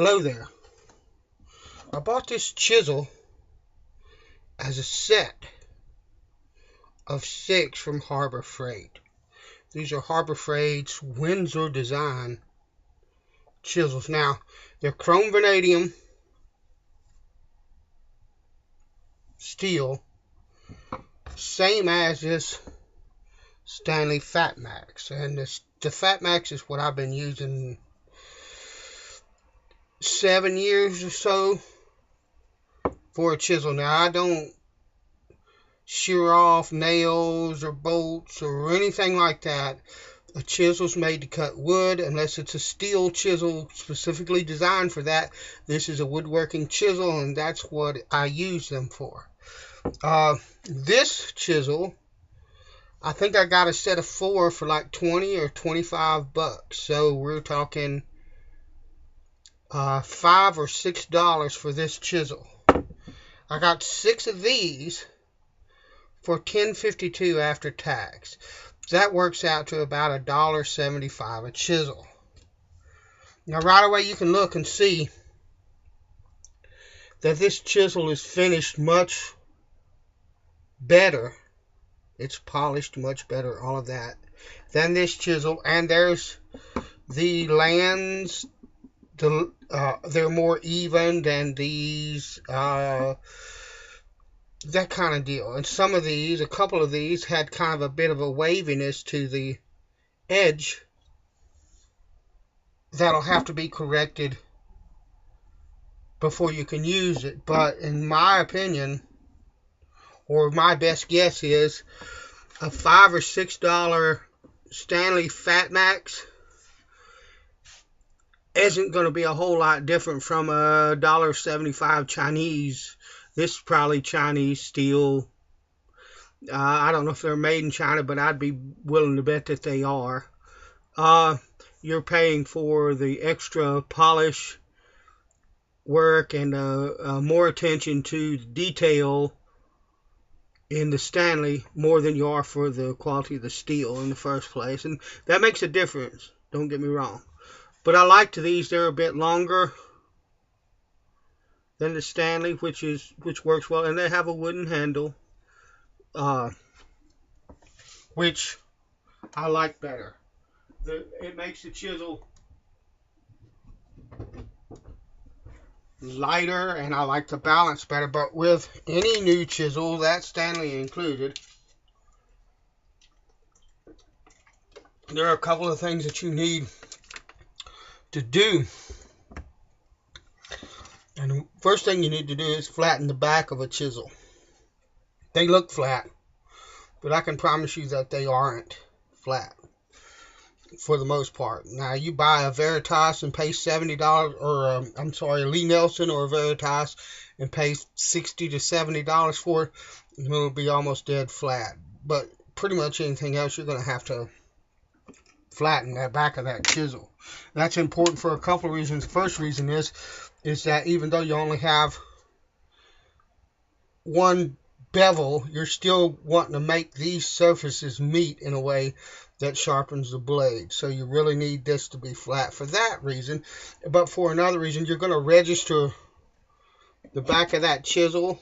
Hello there. I bought this chisel as a set of 6 from Harbor Freight. These are Harbor Freight's Windsor design chisels. Now, they're chrome vanadium steel, same as this Stanley Fat Max. And the Fat Max is what I've been using 7 years or so for a chisel. Now, I don't shear off nails or bolts or anything like that. A chisel's made to cut wood unless it's a steel chisel specifically designed for that. This is a woodworking chisel, and that's what I use them for. This chisel, I think I got a set of 4 for like 20 or 25 bucks. So we're talking $5 or $6 for this chisel. I got 6 of these for $10.52 after tax. That works out to about $1.75 a chisel. Now right away you can look and see that this chisel is finished much better. It's polished much better, all of that, than this chisel. And there's the lands, they're more even than these, that kind of deal. And some of these, a couple of these, had kind of a bit of a waviness to the edge that'll have to be corrected before you can use it. But in my opinion, or my best guess is, a $5 or $6 Stanley Fat Max isn't going to be a whole lot different from a $1.75 Chinese. This is probably Chinese steel. I don't know if they're made in China, but I'd be willing to bet that they are. You're paying for the extra polish work and more attention to detail in the Stanley more than you are for the quality of the steel in the first place. And that makes a difference, don't get me wrong. But I liked these. They're a bit longer than the Stanley, which works well, and they have a wooden handle, which I like better. It makes the chisel lighter, and I like the balance better. But with any new chisel, that Stanley included, there are a couple of things that you need to do. And the first thing you need to do is flatten the back of a chisel. They look flat, but I can promise you that they aren't flat for the most part. Now, you buy a Veritas and pay $70, or a Lee Nelson or a Veritas and pay $60 to $70 for it, and it'll be almost dead flat. But pretty much anything else, you're going to have to flatten that back of that chisel. That's important for a couple of reasons. The first reason is that even though you only have one bevel, you're still wanting to make these surfaces meet in a way that sharpens the blade. So you really need this to be flat for that reason. But for another reason, you're going to register the back of that chisel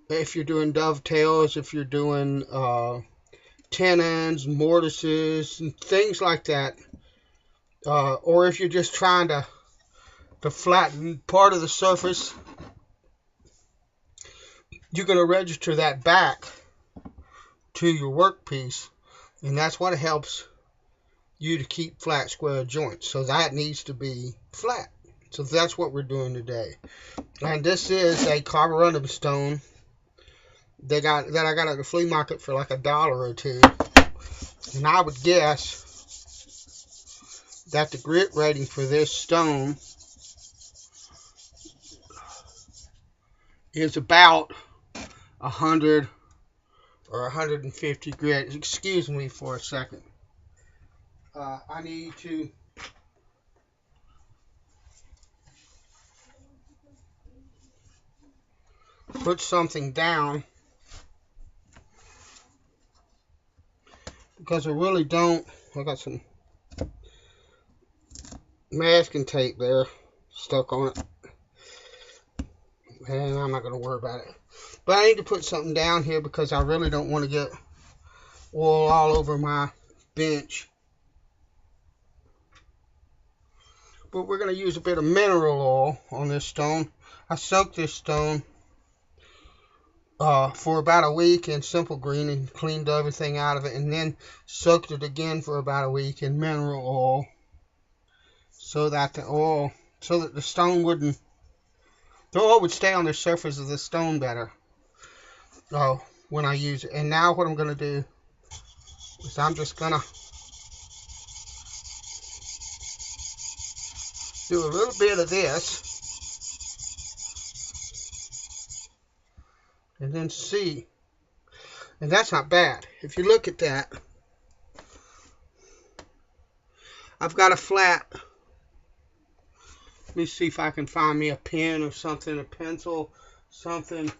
if you're doing dovetails, if you're doing tenons, mortises, and things like that. Or if you're just trying to flatten part of the surface, you're going to register that back to your workpiece, and that's what helps you to keep flat square joints. So that needs to be flat. So that's what we're doing today. And this is a carborundum stone that I got at the flea market for like $1 or $2. And I would guess that the grit rating for this stone is about 100 or 150 grit. Excuse me for a second. I need to put something down because I really don't. I got some masking tape there stuck on it. And I'm not going to worry about it. But I need to put something down here because I really don't want to get oil all over my bench. But we're going to use a bit of mineral oil on this stone. I soaked this stone for about a week in Simple Green and cleaned everything out of it, and then soaked it again for about a week in mineral oil so that the oil, so that the oil would stay on the surface of the stone better when I use it. And now what I'm going to do is I'm just going to do a little bit of this and then see. And that's not bad. If you look at that, I've got a flat. Let me see if I can find me a pen or something, a pencil, something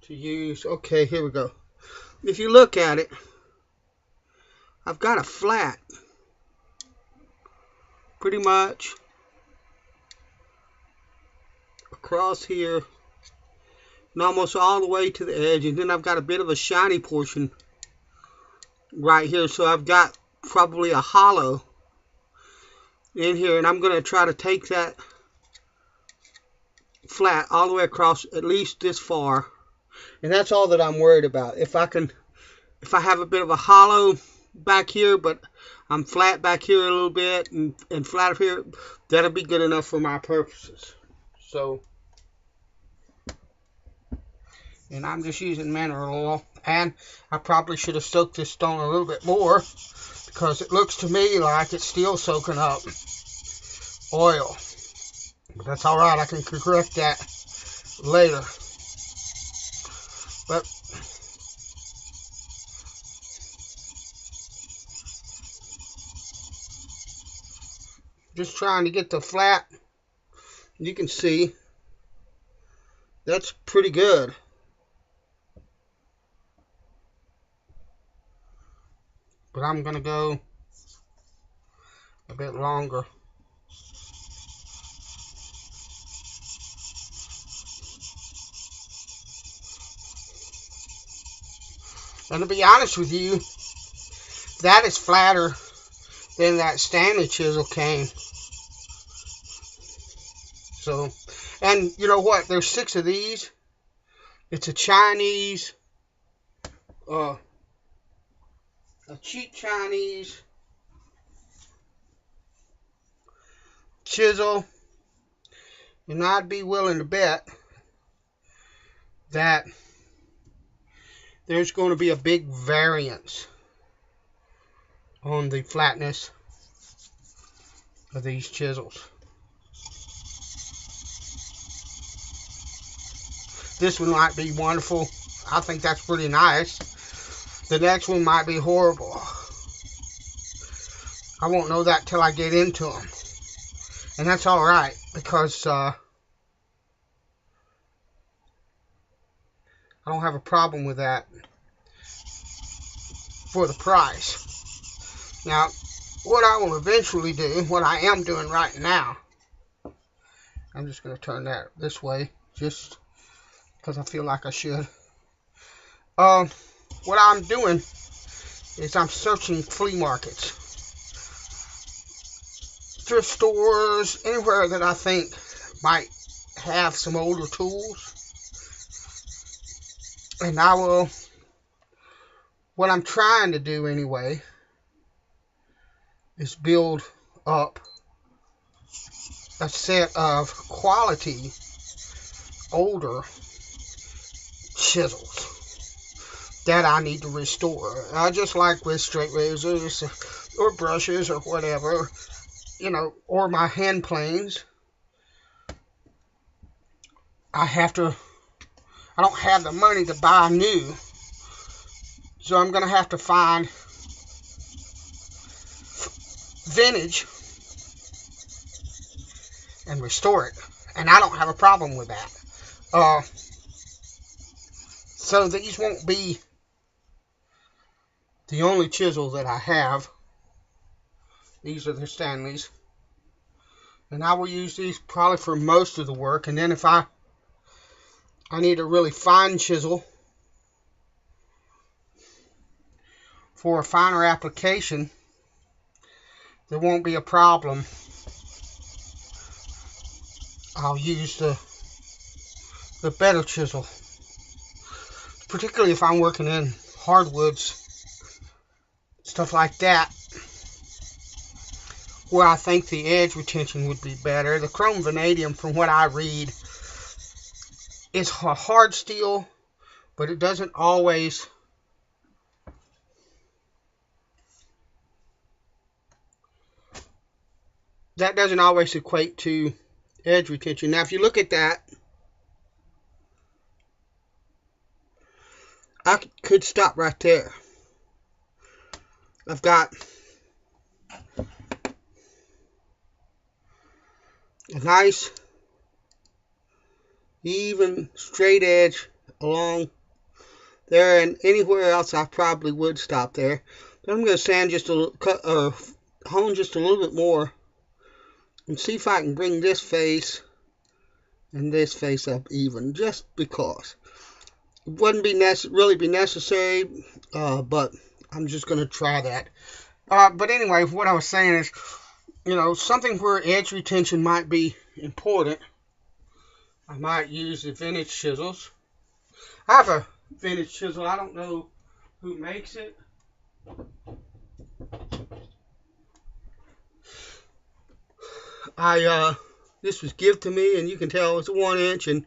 to use. Okay, here we go. If you look at it, I've got a flat pretty much across here and almost all the way to the edge, and then I've got a bit of a shiny portion right here, so I've got probably a hollow in here, and I'm going to try to take that flat all the way across at least this far, and that's all that I'm worried about. If I have a bit of a hollow back here, but I'm flat back here a little bit and flat up here, that'll be good enough for my purposes. So, and I'm just using mineral oil, and I probably should have soaked this stone a little bit more because it looks to me like it's still soaking up oil. But that's all right, I can correct that later. But just trying to get the flat. You can see that's pretty good. But I'm going to go a bit longer. And to be honest with you, that is flatter than that Stanley chisel came. So, and you know what? There's 6 of these. It's a Chinese, a cheap Chinese chisel, and I'd be willing to bet that there's going to be a big variance on the flatness of these chisels. This one might be wonderful. I think that's pretty nice. The next one might be horrible. I won't know that till I get into them. And that's alright, because I don't have a problem with that for the price. Now, what I will eventually do, what I am doing right now, I'm just going to turn that this way, just because I feel like I should. What I'm doing is I'm searching flea markets, thrift stores, anywhere that I think might have some older tools. And I will, what I'm trying to do anyway, is build up a set of quality older chisels that I need to restore. Just like with straight razors or brushes or whatever, you know, or my hand planes. I don't have the money to buy new, so I'm going to have to find vintage and restore it, and I don't have a problem with that. So these won't be the only chisels that I have. These are the Stanleys. And I will use these probably for most of the work. And then if I need a really fine chisel for a finer application, there won't be a problem. I'll use the better chisel, particularly if I'm working in hardwoods, stuff like that, where I think the edge retention would be better. The chrome vanadium, from what I read, is a hard steel, but it doesn't always equate to edge retention. Now, if you look at that, I could stop right there. I've got a nice, even, straight edge along there, and anywhere else I probably would stop there. Then I'm going to sand just a little, hone just a little bit more, and see if I can bring this face and this face up even, just because. It wouldn't really be necessary, but I'm just going to try that. But anyway, what I was saying is, something where edge retention might be important, I might use the vintage chisels. I have a vintage chisel. I don't know who makes it. This was given to me, and you can tell it's a 1-inch, and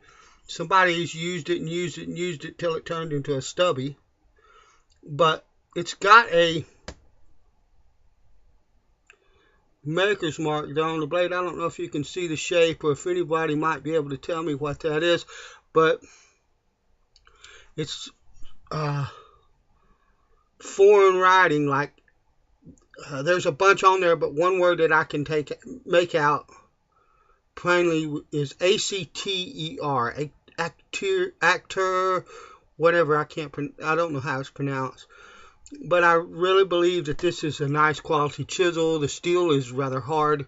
somebody's used it and used it and used it till it turned into a stubby. But it's got a maker's mark on the blade. I don't know if you can see the shape, or if anybody might be able to tell me what that is, but it's foreign writing, like there's a bunch on there, but one word that I can make out plainly is ACTER, actor, whatever. I don't know how it's pronounced, but I really believe that this is a nice quality chisel. The steel is rather hard.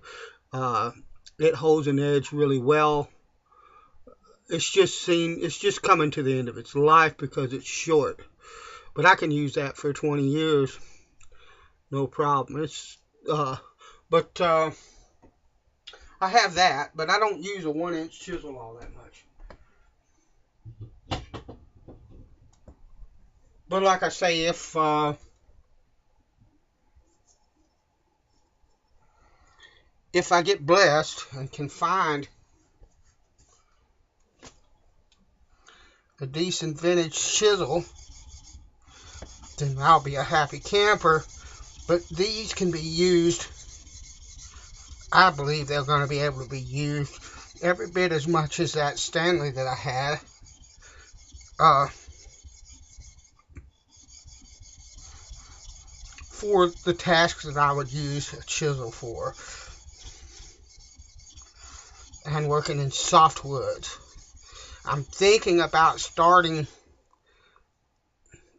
It holds an edge really well. It's just coming to the end of its life because it's short, but I can use that for 20 years, no problem. But I have that, but I don't use a 1-inch chisel all that much. But like I say, if I get blessed and can find a decent vintage chisel, then I'll be a happy camper. But these can be used, I believe they're going to be able to be used every bit as much as that Stanley that I had. For the tasks that I would use a chisel for. And working in softwoods. I'm thinking about starting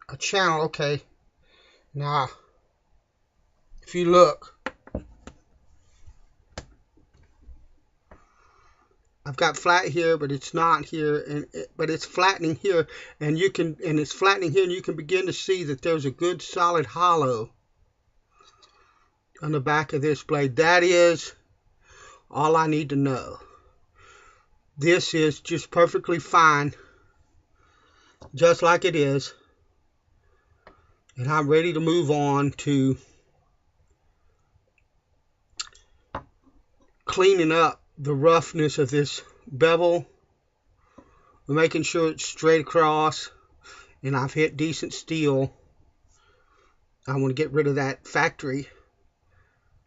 a channel. Okay, now if you look, I've got flat here, but it's not here, but it's flattening here, and it's flattening here, and you can begin to see that there's a good solid hollow on the back of this blade. That is all I need to know. This is just perfectly fine, just like it is. And I'm ready to move on to cleaning up the roughness of this bevel, making sure it's straight across, and I've hit decent steel. I want to get rid of that factory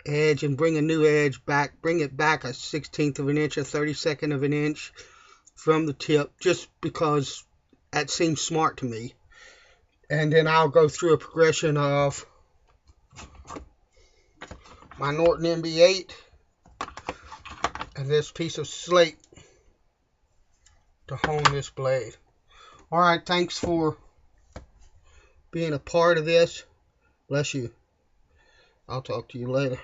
edge and bring a new edge back, bring it back a 1/16 of an inch, a 32nd of an inch from the tip, just because that seems smart to me. And then I'll go through a progression of my Norton MB8 and this piece of slate to hone this blade. Alright, thanks for being a part of this. Bless you. I'll talk to you later.